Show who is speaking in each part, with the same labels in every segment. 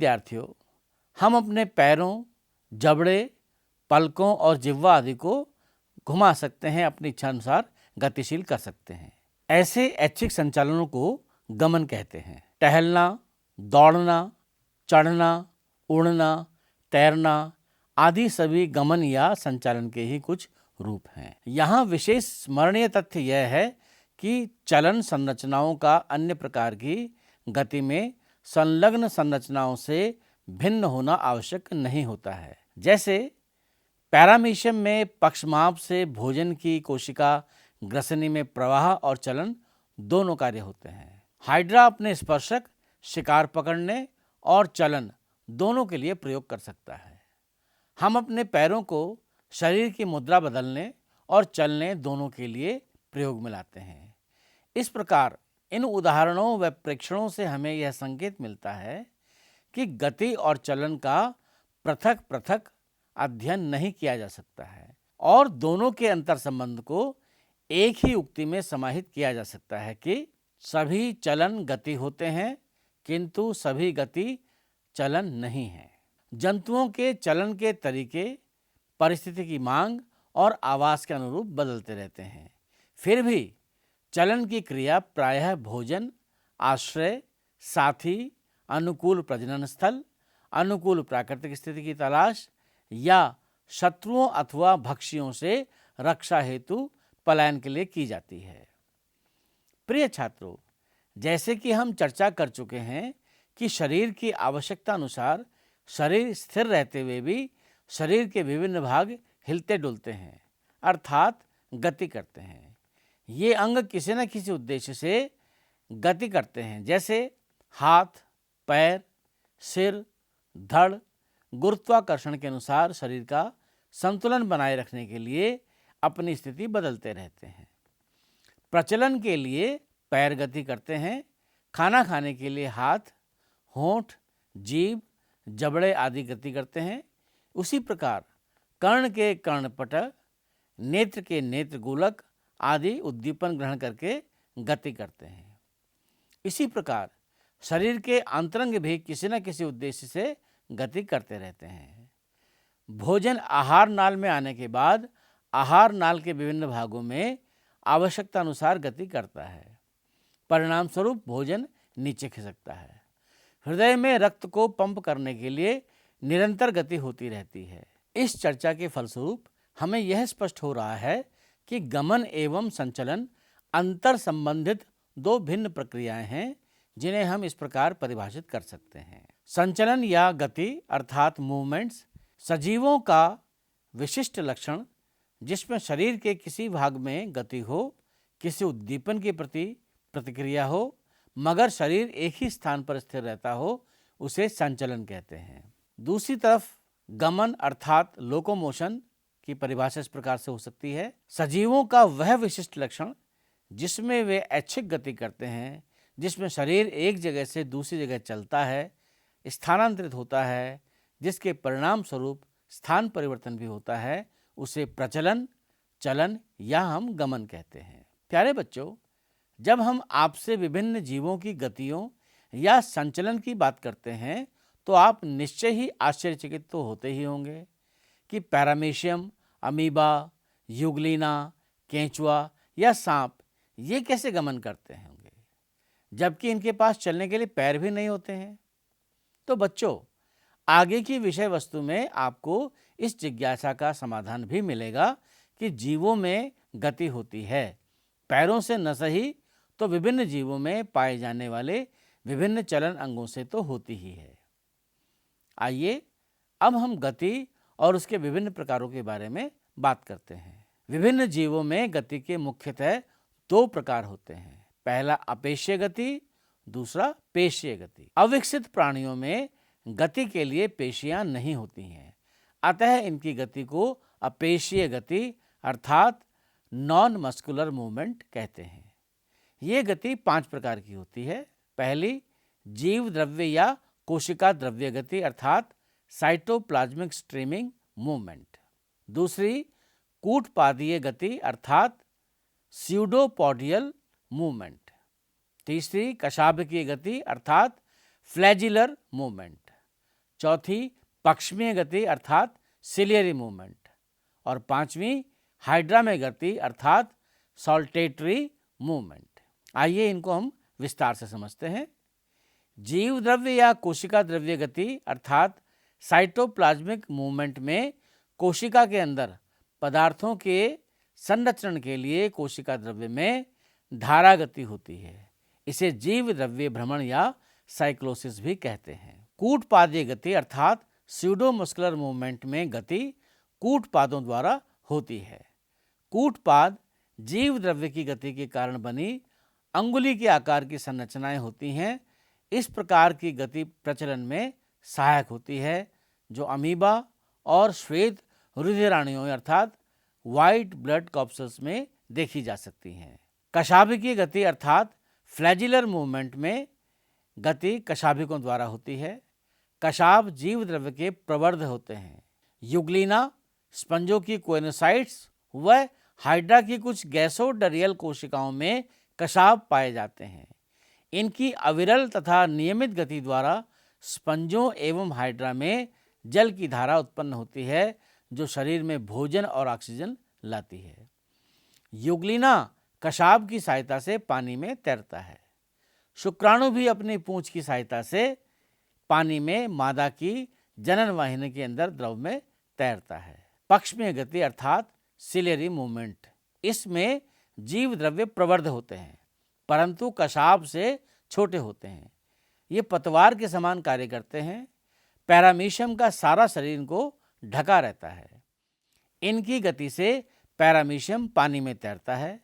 Speaker 1: विद्यार्थियों, हम अपने पैरों, जबड़े, पलकों और जिह्वा आदि को घुमा सकते हैं, अपनी इच्छा अनुसार गतिशील कर सकते हैं। ऐसे ऐच्छिक संचालनों को गमन कहते हैं। टहलना, दौड़ना, चढ़ना, उड़ना, तैरना आदि सभी गमन या संचालन के ही कुछ रूप हैं। यहाँ विशेष स्मरणीय तथ्य यह है कि चलन संरचनाओं का अन्य प्रकार की गति में संलग्न संरचनाओं से भिन्न होना आवश्यक नहीं होता है। जैसे पैरामीशियम में पक्षमाप से भोजन की कोशिका ग्रसनी में प्रवाह और चलन दोनों कार्य होते हैं। हाइड्रा अपने स्पर्शक शिकार पकड़ने और चलन दोनों के लिए प्रयोग कर सकता है। हम अपने पैरों को शरीर की मुद्रा बदलने और चलने दोनों के लिए प्रयोग में लाते हैं। इस प्रकार इन उदाहरणों व प्रेक्षणों से हमें यह संकेत मिलता है कि गति और चलन का पृथक पृथक अध्ययन नहीं किया जा सकता है और दोनों के अंतर संबंध को एक ही उक्ति में समाहित किया जा सकता है कि सभी चलन गति होते हैं किंतु सभी गति चलन नहीं है। जंतुओं के चलन के तरीके परिस्थिति की मांग और आवास के अनुरूप बदलते रहते हैं, फिर भी चलन की क्रिया प्रायः भोजन, आश्रय, साथी, अनुकूल प्रजनन स्थल, अनुकूल प्राकृतिक स्थिति की तलाश या शत्रुओं अथवा भक्षियों से रक्षा हेतु पलायन के लिए की जाती है। प्रिय छात्रों, जैसे कि हम चर्चा कर चुके हैं कि शरीर की आवश्यकता अनुसार शरीर स्थिर रहते हुए भी शरीर के विभिन्न भाग हिलते डुलते हैं, अर्थात गति करते हैं। ये अंग किसी न किसी उद्देश्य से गति करते हैं, जैसे हाथ, पैर, सिर, धड़ गुरुत्वाकर्षण के अनुसार शरीर का संतुलन बनाए रखने के लिए अपनी स्थिति बदलते रहते हैं। प्रचलन के लिए पैर गति करते हैं, खाना खाने के लिए हाथ, होंठ, जीभ, जबड़े आदि गति करते हैं। उसी प्रकार कर्ण के कर्णपटक, नेत्र के नेत्र गोलक आदि उद्दीपन ग्रहण करके गति करते हैं। इसी प्रकार शरीर के अंतरंग भी किसी न किसी उद्देश्य से गति करते रहते हैं। भोजन आहार नाल में आने के बाद आहार नाल के विभिन्न भागों में आवश्यकता अनुसार गति करता है। परिणाम स्वरूप भोजन नीचे खिसकता है। हृदय में रक्त को पंप करने के लिए निरंतर गति होती रहती है। इस चर्चा के फलस्वरूप हमें यह स्पष्ट हो रहा है कि गमन एवं संचलन अंतर संबंधित दो भिन्न प्रक्रियाएं हैं, जिन्हें हम इस प्रकार परिभाषित कर सकते हैं। संचलन या गति अर्थात मूवमेंट्स सजीवों का विशिष्ट लक्षण, जिसमें शरीर के किसी भाग में गति हो, किसी उद्दीपन के प्रति प्रतिक्रिया हो, मगर शरीर एक ही स्थान पर स्थिर रहता हो, उसे संचलन कहते हैं। दूसरी तरफ गमन अर्थात लोकोमोशन की परिभाषा इस प्रकार से हो सकती है। सजीवों का वह विशिष्ट लक्षण जिसमें वे ऐच्छिक गति करते हैं, जिसमें शरीर एक जगह से दूसरी जगह चलता है, स्थानांतरित होता है, जिसके परिणाम स्वरूप स्थान परिवर्तन भी होता है, उसे प्रचलन, चलन या हम गमन कहते हैं। प्यारे बच्चों, जब हम आपसे विभिन्न जीवों की गतियों या संचलन की बात करते हैं तो आप निश्चय ही आश्चर्यचकित तो होते ही होंगे कि पैरामीशियम, अमीबा, युगलीना, केंचुआ या सांप ये कैसे गमन करते होंगे, जबकि इनके पास चलने के लिए पैर भी नहीं होते हैं। तो बच्चों, आगे की विषय वस्तु में आपको इस जिज्ञासा का समाधान भी मिलेगा कि जीवों में गति होती है, पैरों से न सही तो विभिन्न जीवों में पाए जाने वाले विभिन्न चलन अंगों से तो होती ही है। आइए अब हम गति और उसके विभिन्न प्रकारों के बारे में बात करते हैं। विभिन्न जीवों में गति के मुख्यतः दो प्रकार होते हैं। पहला अपेशीय गति, दूसरा पेशीय गति। अविकसित प्राणियों में गति के लिए पेशियां नहीं होती हैं, अतः इनकी गति को अपेशीय गति अर्थात नॉन मस्कुलर मूवमेंट कहते हैं। ये गति 5 प्रकार की होती है। पहली जीव द्रव्य या कोशिका द्रव्य गति अर्थात साइटोप्लाज्मिक स्ट्रीमिंग मूवमेंट। दूसरी कूटपादीय गति अर्थात स्यूडोपोडियल मूवमेंट। तीसरी कशाभकीय गति अर्थात फ्लैजिलर मूवमेंट। चौथी पक्षमीय गति अर्थात सिलियरी मूवमेंट, और पांचवी हाइड्रा में गति अर्थात सॉल्टेटरी मूवमेंट। आइए इनको हम विस्तार से समझते हैं। जीव द्रव्य या कोशिका द्रव्य गति अर्थात साइटोप्लाज्मिक मूवमेंट में कोशिका के अंदर पदार्थों के संरक्षण के लिए कोशिका द्रव्य में धारा गति होती है। इसे जीव द्रव्य भ्रमण या साइक्लोसिस भी कहते हैं। कूटपादीय गति अर्थात स्यूडोमस्कुलर मूवमेंट में गति कूटपादों द्वारा होती है। कूटपाद जीव द्रव्य की गति के कारण बनी अंगुली के आकार की संरचनाएं होती हैं। इस प्रकार की गति प्रचलन में सहायक होती है, जो अमीबा और श्वेत रुधिराणुओं अर्थात व्हाइट ब्लड कॉर्पसेल्स में देखी जा सकती हैं। कशाभिकीय गति अर्थात फ्लैजिलर मूवमेंट में गति कशाभिकों द्वारा होती है। कशाभ जीव द्रव्य के प्रवर्ध होते हैं। युग्लिना, स्पंजों की कोइनोसाइट्स व हाइड्रा की कुछ गैसोडरियल कोशिकाओं में कशाभ पाए जाते हैं। इनकी अविरल तथा नियमित गति द्वारा स्पंजों एवं हाइड्रा में जल की धारा उत्पन्न होती है, जो शरीर में भोजन और ऑक्सीजन लाती है। युग्लिना कशाभ की सहायता से पानी में तैरता है। शुक्राणु भी अपनी पूंछ की सहायता से पानी में मादा की जनन वाहिनी के अंदर द्रव में तैरता है। पक्षमीय गति अर्थात सिलियरी मूवमेंट, इसमें जीव द्रव्य प्रवर्ध होते हैं परंतु कशाभ से छोटे होते हैं। ये पतवार के समान कार्य करते हैं। पैरामीशियम का सारा शरीर इनको ढका रहता है। इनकी गति से पैरामीशियम पानी में तैरता है।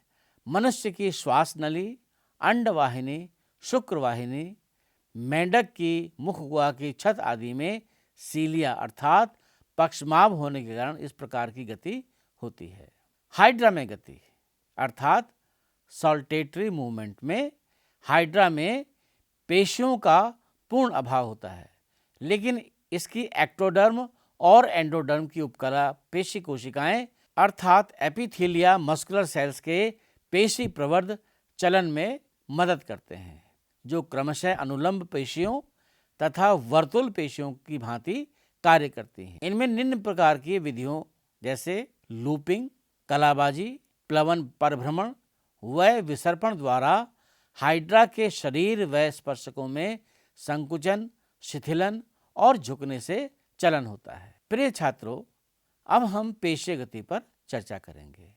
Speaker 1: मनुष्य की श्वास नली, अंडवाहिनी, शुक्रवाहिनी, मेंढक की मुख गुहा की छत आदि में सीलिया अर्थात पक्षमाभ होने के कारण इस प्रकार की गति होती है। हाइड्रा में गति अर्थात सॉल्टेटरी मूवमेंट में हाइड्रा में पेशियों का पूर्ण अभाव होता है, लेकिन इसकी एक्टोडर्म और एंडोडर्म की उपकला पेशी कोशिकाएं अर्थात एपिथेलिया मस्कुलर सेल्स के पेशी प्रवर्ध चलन में मदद करते हैं, जो क्रमशः अनुलंब पेशियों तथा वर्तुल पेशियों की भांति कार्य करती हैं। इनमें निम्न प्रकार की विधियों जैसे लूपिंग, कलाबाजी, प्लवन परिभ्रमण व विसर्पण द्वारा हाइड्रा के शरीर व स्पर्शकों में संकुचन, शिथिलन और झुकने से चलन होता है। प्रिय छात्रों, अब हम पेशीय गति पर चर्चा करेंगे।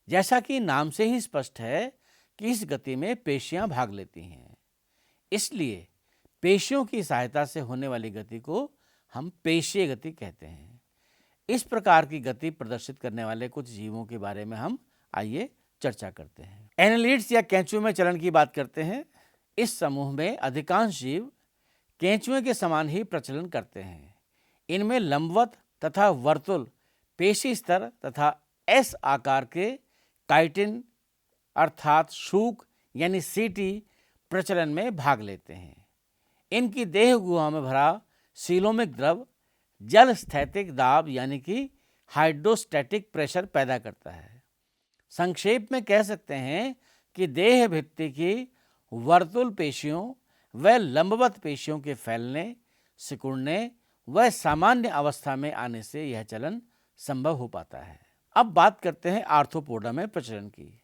Speaker 1: जैसा कि नाम से ही स्पष्ट है कि इस गति में पेशियां भाग लेती हैं, इसलिए पेशियों की सहायता से होने वाली गति को हम पेशीय गति कहते हैं। इस प्रकार की गति प्रदर्शित करने वाले कुछ जीवों के बारे में हम आइए चर्चा करते हैं। एनालिड्स या केंचुए में चलन की बात करते हैं। इस समूह में अधिकांश जीव केंचुए के समान ही प्रचलन करते हैं। इनमें लंबवत तथा वर्तुल पेशी स्तर तथा एस आकार के काइटिन अर्थात शूक यानी सीटी प्रचलन में भाग लेते हैं। इनकी देह गुहा में भरा सीलोमिक द्रव जल स्थैतिक दाब यानी कि हाइड्रोस्टैटिक प्रेशर पैदा करता है। संक्षेप में कह सकते हैं कि देह भित्ति की वर्तुल पेशियों व लंबवत पेशियों के फैलने, सिकुड़ने व सामान्य अवस्था में आने से यह चलन संभव हो पाता है। अब बात करते हैं आर्थ्रोपोडा में प्रचलन की।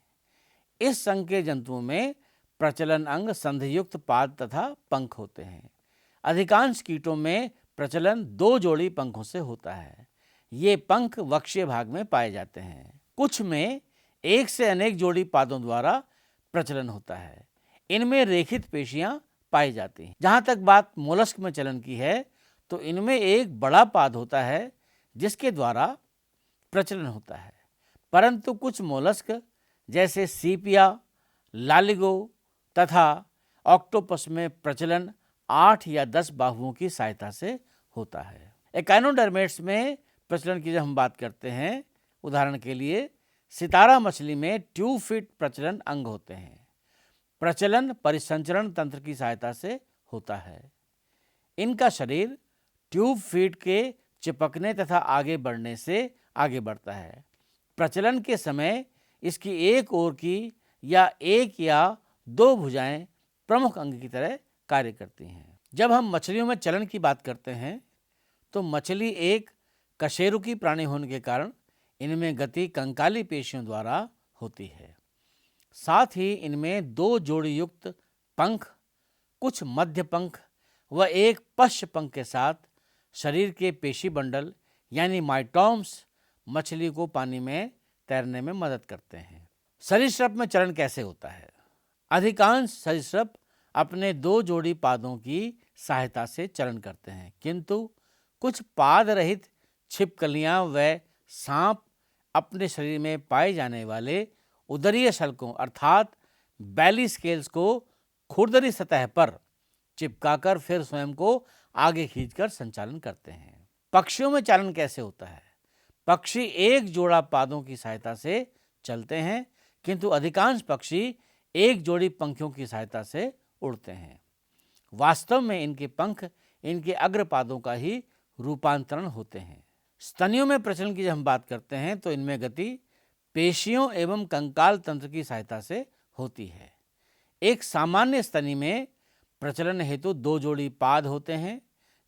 Speaker 1: इस संघ के जंतुओं में प्रचलन अंग संधियुक्त पाद तथा पंख होते हैं। अधिकांश कीटों में प्रचलन 2 जोड़ी पंखों से होता है। ये पंख वक्षीय भाग में पाए जाते हैं। कुछ में एक से अनेक जोड़ी पादों द्वारा प्रचलन होता है। इनमें रेखित पेशियां पाई जाती हैं। जहां तक बात मोलस्क में चलन की है, तो इनमें एक बड़ा पाद होता है जिसके द्वारा प्रचलन होता है, परंतु कुछ मोलस्क जैसे सीपिया, लालिगो तथा ऑक्टोपस में प्रचलन 8 या 10 बाहुओं की सहायता से होता है। एकाइनोडर्मेट्स में प्रचलन की जब हम बात करते हैं, उदाहरण के लिए सितारा मछली में ट्यूब फीट प्रचलन अंग होते हैं। प्रचलन परिसंचरण तंत्र की सहायता से होता है। इनका शरीर ट्यूब फीट के चिपकने तथा आगे बढ़ने से आगे बढ़ता है। प्रचलन के समय इसकी एक ओर की या 1 या 2 भुजाएं प्रमुख अंग की तरह कार्य करती हैं। जब हम मछलियों में चलन की बात करते हैं तो मछली एक कशेरुकी प्राणी होने के कारण इनमें गति कंकाली पेशियों द्वारा होती है। साथ ही इनमें 2 जोड़ी युक्त पंख, कुछ मध्य पंख व एक पश्च पंख के साथ शरीर के पेशी बंडल यानी माइटोम्स मछली को पानी में तैरने में मदद करते हैं। सरीसृप में चलन कैसे होता है? अधिकांश सरीसृप अपने 2 जोड़ी पादों की सहायता से चलन करते हैं, किंतु कुछ पाद रहित छिपकलियां व सांप अपने शरीर में पाए जाने वाले उदरीय शल्कों अर्थात बैली स्केल्स को खुरदरी सतह पर चिपकाकर फिर स्वयं को आगे खींचकर संचालन करते हैं। पक्षियों में चालन कैसे होता है? पक्षी एक जोड़ा पादों की सहायता से चलते हैं, किंतु अधिकांश पक्षी एक जोड़ी पंखों की सहायता से उड़ते हैं। वास्तव में इनके पंख इनके अग्रपादों का ही रूपांतरण होते हैं। स्तनियों में प्रचलन की जब हम बात करते हैं तो इनमें गति पेशियों एवं कंकाल तंत्र की सहायता से होती है। एक सामान्य स्तनी में प्रचलन हेतु 2 जोड़ी पाद होते हैं।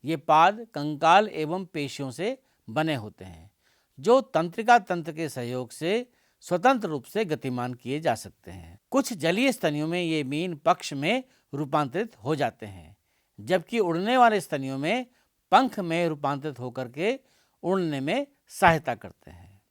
Speaker 1: ये पाद कंकाल एवं पेशियों से बने होते हैं जो तंत्रिका तंत्र के सहयोग से स्वतंत्र रूप से गतिमान किए जा सकते हैं। कुछ जलीय स्तनियों में ये मीन पक्ष में रूपांतरित हो जाते हैं, जबकि उड़ने वाले स्तनियों में पंख में रूपांतरित होकर के उड़ने में सहायता करते हैं।